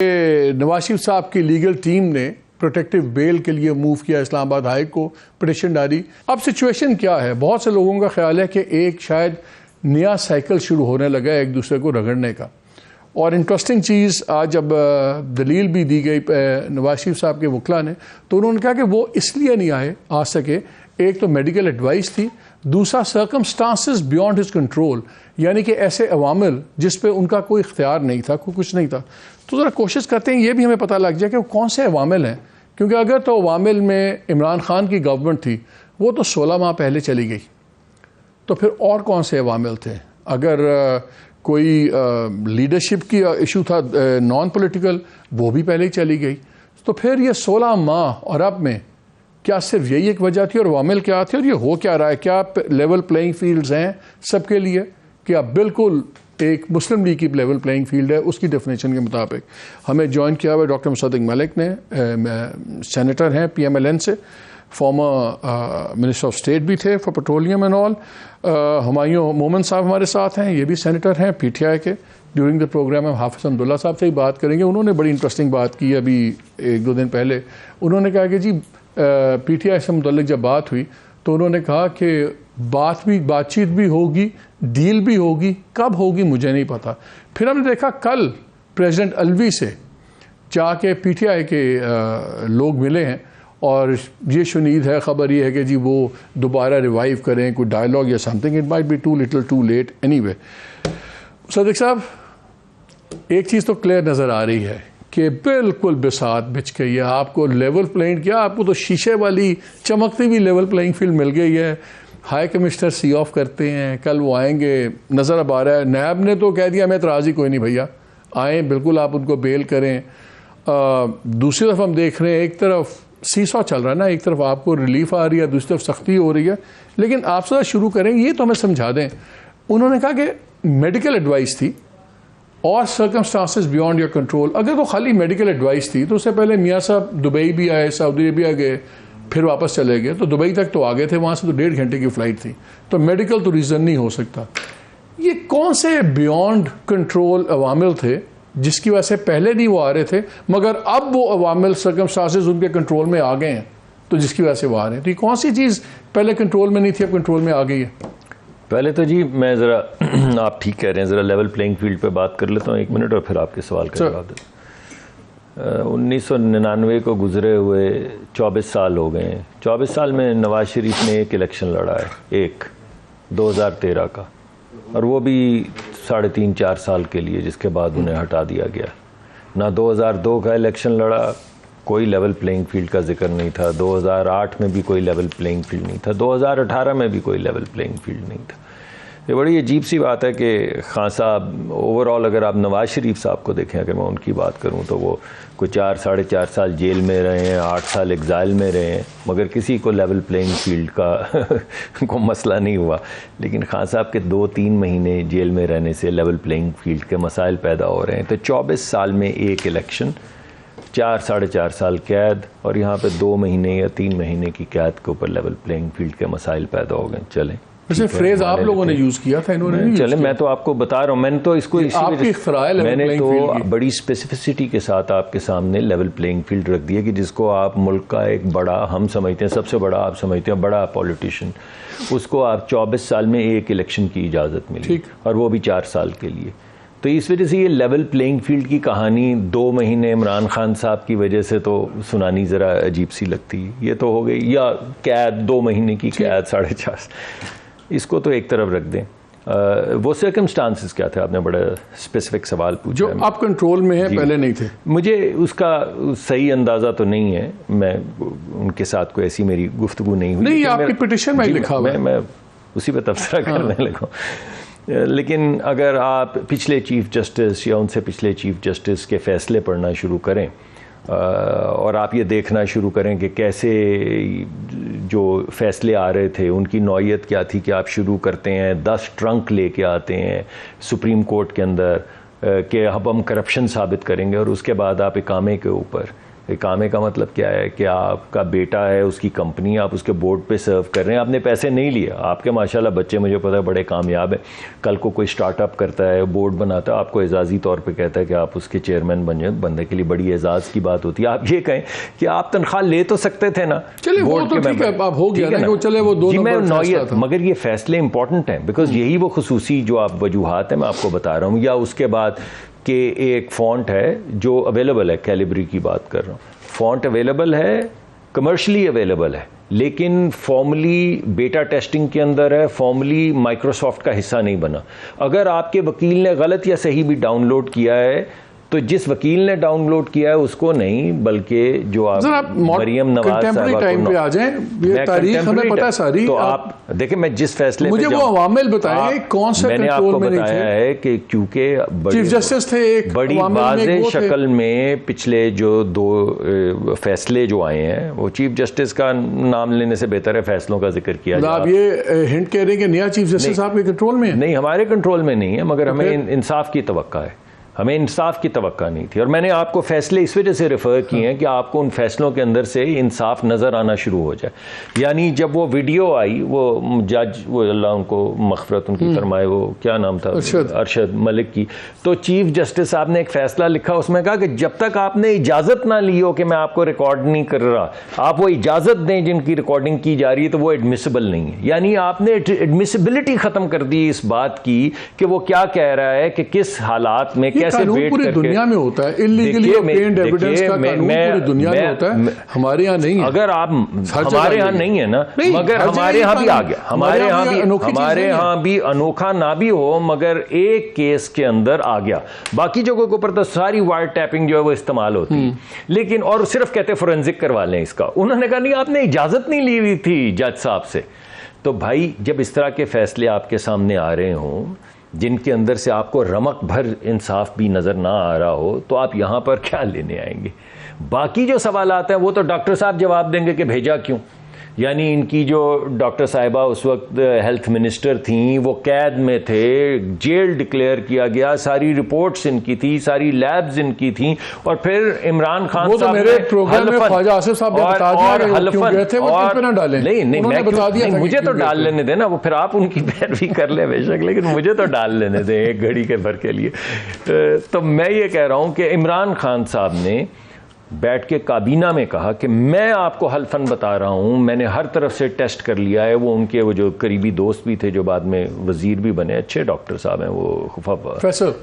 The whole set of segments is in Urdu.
نواز شریف صاحب کی لیگل ٹیم نے پروٹیکٹیو بیل کے لیے موو کیا اسلام آباد ہائی کو پٹیشن ڈالی. اب سچویشن کیا ہے؟ بہت سے لوگوں کا خیال ہے کہ ایک شاید نیا سائیکل شروع ہونے لگا ہے ایک دوسرے کو رگڑنے کا. اور انٹرسٹنگ چیز آج جب دلیل بھی دی گئی نواز شریف صاحب کے وکلا نے تو انہوں نے کہا کہ وہ اس لیے نہیں آ سکے. ایک تو میڈیکل ایڈوائس تھی, دوسرا سرکمسٹانسز بیونڈ ہز کنٹرول, یعنی کہ ایسے عوامل جس پہ ان کا کوئی اختیار نہیں تھا, کوئی کچھ نہیں تھا. تو ذرا کوشش کرتے ہیں یہ بھی ہمیں پتہ لگ جائے کہ وہ کون سے عوامل ہیں, کیونکہ اگر تو عوامل میں عمران خان کی گورنمنٹ تھی وہ تو 16 ماہ پہلے چلی گئی, تو پھر اور کون سے عوامل تھے؟ اگر کوئی لیڈرشپ کی ایشو تھا نان پولیٹیکل, وہ بھی پہلے ہی چلی گئی. تو پھر یہ 16 ماہ اور اب میں کیا صرف یہی ایک وجہ تھی اور عوامل کیا تھے اور یہ ہو کیا رہا ہے؟ کیا لیول پلینگ فیلڈز ہیں سب کے لیے؟ کیا بالکل ایک مسلم لیگ کی لیول پلینگ فیلڈ ہے اس کی ڈیفینیشن کے مطابق؟ ہمیں جوائن کیا ہوا ڈاکٹر مصدق ملک نے, سینیٹر ہیں PMLN سے, فارمر منسٹر آف اسٹیٹ بھی تھے for petroleum and all. Humayun مومن صاحب ہمارے ساتھ ہیں, یہ بھی سینیٹر ہیں PTI کے. ڈیورنگ دا پروگرام ہم حافظ حمداللہ صاحب سے ہی بات کریں گے. انہوں نے بڑی انٹرسٹنگ بات کی ابھی 1-2 دن پہلے. انہوں نے کہا کہ جی PTI سے متعلق جب بات ہوئی تو انہوں نے کہا کہ بات چیت بھی ہوگی, ڈیل بھی ہوگی, کب ہوگی مجھے نہیں پتا. پھر ہم نے دیکھا کل پریزیڈنٹ الوی سے جا کے PTI کے لوگ ملے ہیں اور یہ شنید ہے, خبر یہ ہے کہ جی وہ دوبارہ ریوائیو کریں کوئی ڈائلاگ یا something. It might be too little too late anyway. Siddique sahab, ایک چیز تو کلیئر نظر آ رہی ہے کہ بالکل بساط بچ گئی ہے. آپ کو لیول پلینگ کیا, آپ کو تو شیشے والی چمکتی ہوئی لیول پلینگ فیلڈ مل گئی ہے. ہائی کمشنر سی آف کرتے ہیں, کل وہ آئیں گے, نظر اب آ رہا ہے نیب نے تو کہہ دیا ہمیں اعتراض ہی کوئی نہیں بھیا, آئیں بالکل آپ ان کو بیل کریں. دوسری طرف ہم دیکھ رہے ہیں ایک طرف سیسا چل رہا ہے نا, ایک طرف آپ کو ریلیف آ رہی ہے, دوسری طرف سختی ہو رہی ہے. لیکن آپ سے شروع کریں, یہ تو ہمیں سمجھا دیں. انہوں نے کہا کہ میڈیکل ایڈوائس تھی اور سرکمسٹانسز بیونڈ یور کنٹرول. اگر تو خالی میڈیکل ایڈوائس تھی تو اس سے پہلے میاں صاحب دبئی بھی آئے, سعودی عربیہ گئے, پھر واپس چلے گئے, تو دبئی تک تو آگے تھے, وہاں سے تو 1.5 گھنٹے کی فلائٹ تھی. تو میڈیکل تو ریزن نہیں ہو سکتا. یہ کون سے بیونڈ کنٹرول عوامل تھے جس کی وجہ سے پہلے نہیں وہ آ رہے تھے مگر اب وہ عوامل سرکمسٹانسز ان کے کنٹرول میں آ گئے ہیں تو جس کی وجہ سے وہ آ رہے ہیں؟ تو یہ کون سی چیز پہلے کنٹرول میں نہیں تھی اب کنٹرول میں آ گئی ہے؟ پہلے تو جی میں ذرا آپ ٹھیک کہہ رہے ہیں, ذرا لیول پلینگ فیلڈ پہ بات کر لیتا ہوں 1 منٹ اور پھر آپ کے سوال کا جواب دیں. 1999 کو گزرے ہوئے 24 سال ہو گئے ہیں. 24 سال میں نواز شریف نے ایک الیکشن لڑا ہے, ایک 2013 کا, اور وہ بھی 3.5-4 سال کے لیے, جس کے بعد انہیں ہٹا دیا گیا. نہ 2002 کا الیکشن لڑا, کوئی لیول پلینگ فیلڈ کا ذکر نہیں تھا. 2008 میں بھی کوئی لیول پلینگ فیلڈ نہیں تھا. 2018 میں بھی کوئی لیول پلینگ فیلڈ نہیں تھا. یہ بڑی عجیب سی بات ہے کہ خان صاحب اوور آل اگر آپ نواز شریف صاحب کو دیکھیں, اگر میں ان کی بات کروں تو وہ کوئی 4-4.5 سال جیل میں رہے ہیں, 8 سال ایگزائل میں رہے ہیں, مگر کسی کو لیول پلینگ فیلڈ کا کو مسئلہ نہیں ہوا. لیکن خان صاحب کے 2-3 مہینے جیل میں رہنے سے لیول پلینگ فیلڈ کے مسائل پیدا ہو رہے ہیں. تو 24 سال میں ایک الیکشن, 4-4.5 سال قید, اور یہاں پہ 2 مہینے یا 3 مہینے کی قید کے اوپر لیول پلینگ فیلڈ کے مسائل پیدا ہو گئے. چلیں ویسے فریز آپ لوگوں نے یوز کیا تھا, انہوں نے چلیں میں تو آپ کو بتا رہا ہوں, میں نے تو اس کو میں نے تو بڑی اسپیسیفسٹی کے ساتھ آپ کے سامنے لیول پلینگ فیلڈ رکھ دیا کہ جس کو آپ ملک کا ایک بڑا, ہم سمجھتے ہیں سب سے بڑا, آپ سمجھتے ہیں بڑا پولیٹیشین, اس کو آپ 24 سال میں ایک الیکشن کی اجازت ملی, اور وہ بھی 4 سال کے لیے. تو اس وجہ سے یہ لیول پلینگ فیلڈ کی کہانی 2 مہینے عمران خان صاحب کی وجہ سے تو سنانی ذرا عجیب سی لگتی. یہ تو ہو گئی, یا قید 2 مہینے کی قید 4.5, اس کو تو ایک طرف رکھ دیں. وہ سرکمسٹانسز کیا تھے؟ آپ نے بڑا اسپیسیفک سوال پوچھا. جو آپ کنٹرول میں ہیں پہلے نہیں تھے. مجھے اس کا صحیح اندازہ تو نہیں ہے, میں ان کے ساتھ کوئی ایسی میری گفتگو نہیں ہوئی. نہیں, آپ کی پٹیشن میں لکھا ہوا ہے, میں اسی پہ تبصرہ کرنے لگا. لیکن اگر آپ پچھلے چیف جسٹس یا ان سے پچھلے چیف جسٹس کے فیصلے پڑھنا شروع کریں اور آپ یہ دیکھنا شروع کریں کہ کیسے جو فیصلے آ رہے تھے ان کی نوعیت کیا تھی, کہ آپ شروع کرتے ہیں 10 ٹرنک لے کے آتے ہیں سپریم کورٹ کے اندر کہ اب ہم کرپشن ثابت کریں گے, اور اس کے بعد آپ اقامے کے اوپر اقامے کا مطلب کیا ہے کہ آپ کا بیٹا ہے, اس کی کمپنی, آپ اس کے بورڈ پہ سرو کر رہے ہیں, آپ نے پیسے نہیں لیے. آپ کے ماشاءاللہ بچے مجھے پتا ہے بڑے کامیاب ہیں, کل کو کوئی اسٹارٹ اپ کرتا ہے, بورڈ بناتا ہے, آپ کو اعزازی طور پہ کہتا ہے کہ آپ اس کے چیئرمین بن جائیں, بندے کے لیے بڑی اعزاز کی بات ہوتی ہے. آپ یہ کہیں کہ آپ تنخواہ لے تو سکتے تھے نا, بورڈ کے نوعیت, مگر یہ فیصلے امپورٹنٹ ہیں بیکاز یہی وہ خصوصی جو آپ وجوہات ہیں میں آپ کو بتا رہا ہوں. یا اس کے بعد کہ ایک فونٹ ہے جو اویلیبل ہے, کیلیبری کی بات کر رہا ہوں, فونٹ اویلیبل ہے, کمرشلی اویلیبل ہے, لیکن فارملی بیٹا ٹیسٹنگ کے اندر ہے, فارملی مائکروسافٹ کا حصہ نہیں بنا. اگر آپ کے وکیل نے غلط یا صحیح بھی ڈاؤن لوڈ کیا ہے تو جس وکیل نے ڈاؤن لوڈ کیا ہے اس کو نہیں, بلکہ جو آپ مریم نواز صاحبہ کو آ جائیں, یہ تاریخ ہمیں پتہ ساری. تو آپ دیکھیں میں جس فیصلے مجھے وہ عوامل بتائیں کون سے میں نے آپ کو بتایا ہے کہ کیونکہ چیف جسٹس تھے ایک بڑی واضح شکل میں پچھلے جو 2 فیصلے جو آئے ہیں, وہ چیف جسٹس کا نام لینے سے بہتر ہے فیصلوں کا ذکر کیا جائے. آپ یہ ہنٹ کہہ رہے ہیں کہ نیا چیف جسٹس آپ کے کنٹرول میں ہے؟ نہیں, ہمارے کنٹرول میں نہیں ہے, مگر ہمیں انصاف کی توقع ہے, ہمیں انصاف کی توقع نہیں تھی. اور میں نے آپ کو فیصلے اس وجہ سے ریفر کیے ہیں کہ آپ کو ان فیصلوں کے اندر سے انصاف نظر آنا شروع ہو جائے. یعنی جب وہ ویڈیو آئی, وہ جج, وہ اللہ ان کو مغفرت ان کی فرمائے, وہ کیا نام تھا, ارشد ملک کی, تو چیف جسٹس صاحب نے ایک فیصلہ لکھا, اس میں کہا کہ جب تک آپ نے اجازت نہ لی ہو کہ میں آپ کو ریکارڈ نہیں کر رہا, آپ وہ اجازت دیں جن کی ریکارڈنگ کی جا رہی ہے, تو وہ ایڈمیسیبل نہیں ہے. یعنی آپ نے ایڈمیسیبلٹی ختم کر دی اس بات کی کہ وہ کیا کہہ رہا ہے کہ کس حالات میں کیسے ویٹ پوری دنیا میں ہوتا ہے, illegally obtained evidence کا قانون پوری دنیا میں ہوتا ہے, ہمارے ہاں نہیں ہے. اگر آپ ہمارے ہاں نہیں ہے نا, مگر ہمارے ہاں بھی آ گیا, ہمارے ہاں بھی انوکھا نہ بھی ہو مگر ایک کیس کے اندر آ گیا. باقی جگہوں کے اوپر تو ساری وائر ٹیپنگ جو ہے وہ استعمال ہوتی ہے, لیکن اور صرف کہتے فورینزک کروا لیں اس کا. انہوں نے کہا نہیں, آپ نے اجازت نہیں لی ہوئی تھی جج صاحب سے. تو بھائی جب اس طرح کے فیصلے آپ کے سامنے آ رہے ہوں جن کے اندر سے آپ کو رمق بھر انصاف بھی نظر نہ آ رہا ہو, تو آپ یہاں پر کیا لینے آئیں گے؟ باقی جو سوالات ہیں وہ تو ڈاکٹر صاحب جواب دیں گے کہ بھیجا کیوں. یعنی ان کی جو ڈاکٹر صاحبہ اس وقت ہیلتھ منسٹر تھیں, وہ قید میں تھے, جیل ڈکلیئر کیا گیا, ساری رپورٹس ان کی تھی, ساری لیبز ان کی تھیں, اور پھر عمران خان صاحب میرے پروگرام میں خواجہ آصف صاحب نے بتا دیا کہ وہ کیوں گئے تھے, وہ کس پہ نہ ڈالیں. نہیں, مجھے تو ڈال لینے دیں نا, وہ پھر آپ ان کی پیروی کر لیں بے شک, لیکن مجھے تو ڈال لینے دیں ایک گھڑی کے بھر کے لیے. تو میں یہ کہہ رہا ہوں کہ عمران خان صاحب نے بیٹھ کے کابینہ میں کہا کہ میں آپ کو حلفاً بتا رہا ہوں, میں نے ہر طرف سے ٹیسٹ کر لیا ہے. وہ ان کے وہ جو قریبی دوست بھی تھے جو بعد میں وزیر بھی بنے, اچھے ڈاکٹر صاحب ہیں وہ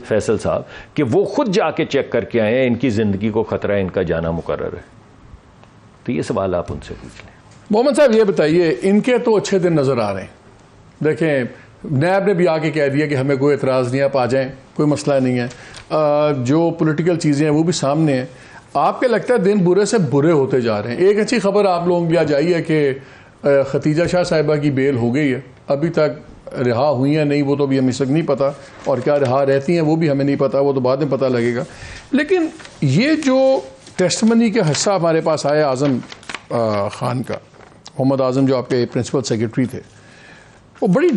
فیصل صاحب, کہ وہ خود جا کے چیک کر کے آئے ہیں, ان کی زندگی کو خطرہ ہے, ان کا جانا مقرر ہے. تو یہ سوال آپ ان سے پوچھ لیں. محمد صاحب یہ بتائیے, ان کے تو اچھے دن نظر آ رہے ہیں. دیکھیں نیب نے بھی آ کے کہہ دیا کہ ہمیں کوئی اعتراض نہیں, آپ آ جائیں, کوئی مسئلہ نہیں ہے. جو پولیٹیکل چیزیں ہیں وہ بھی سامنے ہیں. آپ کے لگتا ہے دن برے سے برے ہوتے جا رہے ہیں. ایک اچھی خبر آپ لوگوں کی آ جائی ہے کہ ختیجہ شاہ صاحبہ کی بیل ہو گئی ہے, ابھی تک رہا ہوئی ہیں نہیں وہ تو ابھی ہمیں تک نہیں پتا, اور کیا رہا رہتی ہیں وہ بھی ہمیں نہیں پتا, وہ تو بعد میں پتہ لگے گا. لیکن یہ جو ٹیسٹمنی کا حصہ ہمارے پاس آیا اعظم خان کا, محمد اعظم جو آپ کے پرنسپل سیکرٹری تھے, وہ بڑی